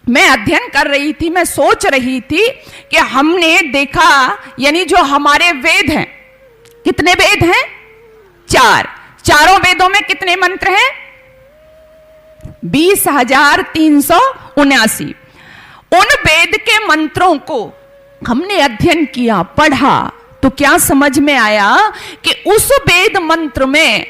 मैं अध्ययन कर रही थी, मैं सोच रही थी कि हमने देखा, यानी जो हमारे वेद हैं, कितने वेद हैं? 4। चारों वेदों में कितने मंत्र हैं? 20,379। उन वेद के मंत्रों को हमने अध्ययन किया, पढ़ा, तो क्या समझ में आया कि उस वेद मंत्र में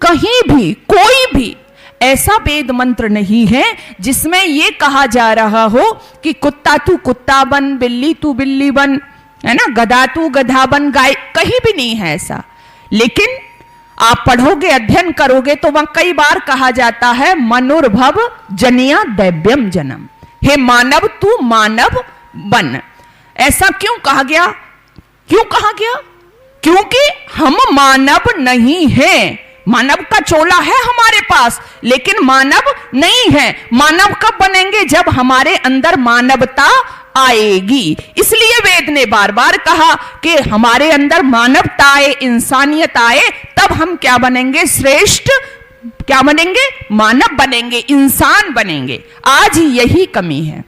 कहीं भी कोई भी ऐसा वेद मंत्र नहीं है जिसमें यह कहा जा रहा हो कि कुत्ता तू कुत्ता बन, बिल्ली तू बिल्ली बन, है ना, गधा तू गधा बन, गाय, कहीं भी नहीं है ऐसा। लेकिन आप पढ़ोगे, अध्ययन करोगे तो वहां कई बार कहा जाता है मनुर्भव जनिया दैव्यम जन्म, हे मानव तू मानव बन। ऐसा क्यों कहा गया? क्यों कहा गया? क्योंकि हम मानव नहीं हैं। मानव का चोला है हमारे पास, लेकिन मानव नहीं है। मानव कब बनेंगे? जब हमारे अंदर मानवता आएगी। इसलिए वेद ने बार बार कहा कि हमारे अंदर मानवता आए, इंसानियत आए, तब हम क्या बनेंगे? श्रेष्ठ क्या बनेंगे? मानव बनेंगे, इंसान बनेंगे। आज यही कमी है,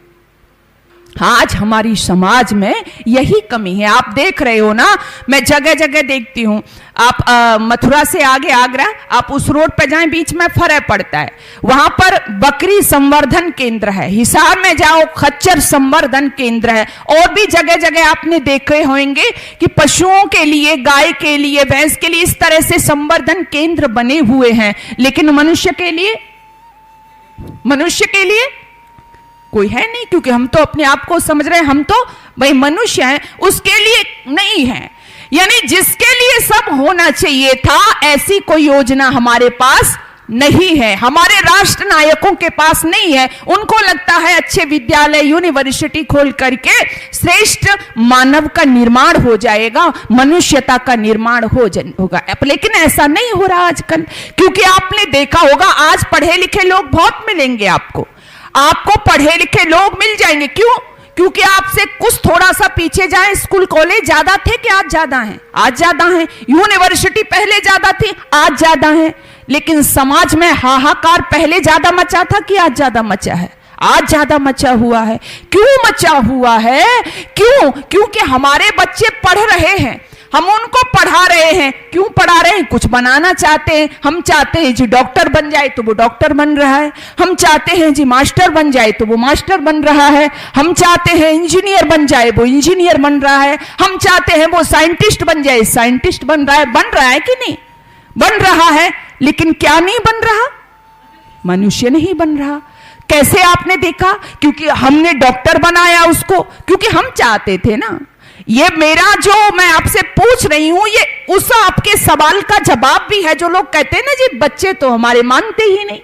आज हमारी समाज में यही कमी है। आप देख रहे हो ना, मैं जगह जगह देखती हूं। आप मथुरा से आगे आगरा, आप उस रोड पे जाएं, बीच में फरे पड़ता है, वहां पर बकरी संवर्धन केंद्र है। हिसार में जाओ, खच्चर संवर्धन केंद्र है। और भी जगह जगह आपने देखे होंगे कि पशुओं के लिए, गाय के लिए, भैंस के लिए इस तरह से संवर्धन केंद्र बने हुए हैं। लेकिन मनुष्य के लिए, मनुष्य के लिए कोई है नहीं, क्योंकि हम तो अपने आप को समझ रहे हैं हम तो भाई मनुष्य हैं, उसके लिए नहीं है। यानी जिसके लिए सब होना चाहिए था, ऐसी कोई योजना हमारे पास नहीं है, हमारे राष्ट्र नायकों के पास नहीं है। उनको लगता है अच्छे विद्यालय, यूनिवर्सिटी खोल करके श्रेष्ठ मानव का निर्माण हो जाएगा, मनुष्यता का निर्माण होगा। लेकिन ऐसा नहीं हो रहा आजकल, क्योंकि आपने देखा होगा आज पढ़े लिखे लोग बहुत मिलेंगे आपको, आपको पढ़े लिखे लोग मिल जाएंगे। क्यों? क्योंकि आपसे कुछ थोड़ा सा पीछे जाए, स्कूल कॉलेज ज्यादा थे कि आज ज्यादा हैं? आज ज्यादा हैं। यूनिवर्सिटी पहले ज्यादा थी, आज ज्यादा हैं। लेकिन समाज में हाहाकार पहले ज्यादा मचा था कि आज ज्यादा मचा है? आज ज्यादा मचा हुआ है। क्यों मचा हुआ है? क्यों? क्योंकि हमारे बच्चे पढ़ रहे हैं, हम उनको पढ़ा रहे हैं। क्यों पढ़ा रहे हैं? कुछ बनाना चाहते हैं। हम चाहते हैं जी डॉक्टर बन जाए, तो वो डॉक्टर बन रहा है। हम चाहते हैं जी मास्टर बन जाए, तो वो मास्टर बन रहा है। हम चाहते हैं इंजीनियर बन जाए, वो इंजीनियर बन रहा है। हम चाहते हैं वो साइंटिस्ट बन जाए, साइंटिस्ट बन रहा है। बन रहा है कि नहीं? बन रहा है। लेकिन क्या नहीं बन रहा? मनुष्य नहीं बन रहा। कैसे आपने देखा? क्योंकि हमने डॉक्टर बनाया उसको, क्योंकि हम चाहते थे ना। ये मेरा जो मैं आपसे पूछ रही हूं, ये उस आपके सवाल का जवाब भी है। जो लोग कहते हैं ना जी बच्चे तो हमारे मानते ही नहीं,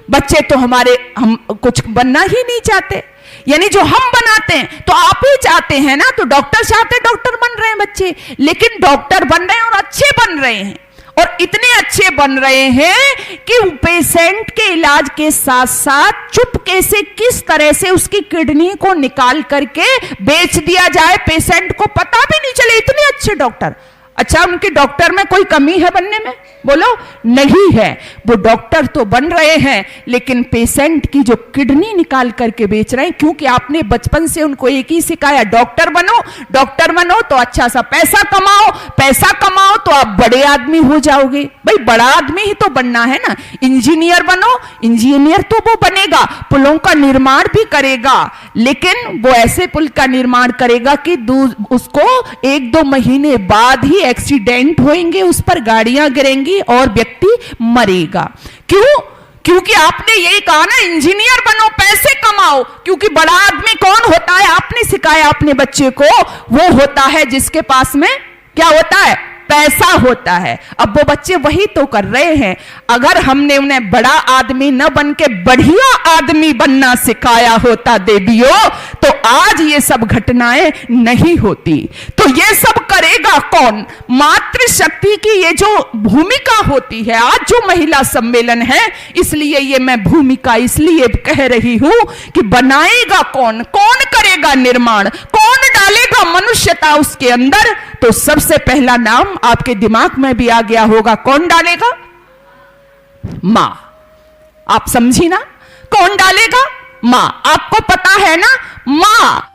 बच्चे तो हमारे, हम कुछ बनना ही नहीं चाहते। यानी जो हम बनाते हैं तो आप ही चाहते हैं ना, तो डॉक्टर चाहते, डॉक्टर बन रहे हैं बच्चे। लेकिन डॉक्टर बन रहे हैं और अच्छे बन रहे हैं, और इतने अच्छे बन रहे हैं कि पेशेंट के इलाज के साथ साथ चुपके से किस तरह से उसकी किडनी को निकाल करके बेच दिया जाए, पेशेंट को पता भी नहीं चले। इतने अच्छे डॉक्टर। अच्छा, उनके डॉक्टर में कोई कमी है बनने में? बोलो, नहीं है। वो डॉक्टर तो बन रहे हैं, लेकिन पेशेंट की जो किडनी निकाल करके बेच रहे हैं, क्योंकि आपने बचपन से उनको एक ही सिखाया, डॉक्टर बनो, डॉक्टर बनो तो अच्छा सा पैसा कमाओ, पैसा कमाओ तो आप बड़े आदमी हो जाओगे। भाई बड़ा आदमी ही तो बनना है ना। इंजीनियर बनो, इंजीनियर तो वो बनेगा, पुलों का निर्माण भी करेगा, लेकिन वो ऐसे पुल का निर्माण करेगा कि उसको 1-2 महीने बाद ही एक्सीडेंट होंगे, उस पर गाड़ियां गिरेंगी और व्यक्ति मरेगा। क्यों? क्योंकि आपने यही कहा ना, इंजीनियर बनो, पैसे कमाओ। क्योंकि बड़ा आदमी कौन होता है? आपने सिखाया अपने बच्चे को, वो होता है जिसके पास में क्या होता है? पैसा होता है। अब वो बच्चे वही तो कर रहे हैं। अगर हमने उन्हें बड़ा आदमी न बन के बढ़िया आदमी बनना सिखाया होता देवियों, तो आज ये सब घटनाएं नहीं होती। तो ये सब करेगा कौन? मातृशक्ति की ये जो भूमिका होती है, आज जो महिला सम्मेलन है, इसलिए ये मैं भूमिका इसलिए कह रही हूं कि बनाएगा कौन, कौन करेगा निर्माण, कौन डालेगा मनुष्यता उसके अंदर? तो सबसे पहला नाम आपके दिमाग में भी आ गया होगा, कौन डालेगा? मां। आप समझी ना? कौन डालेगा? माँ, आपको पता है ना, माँ।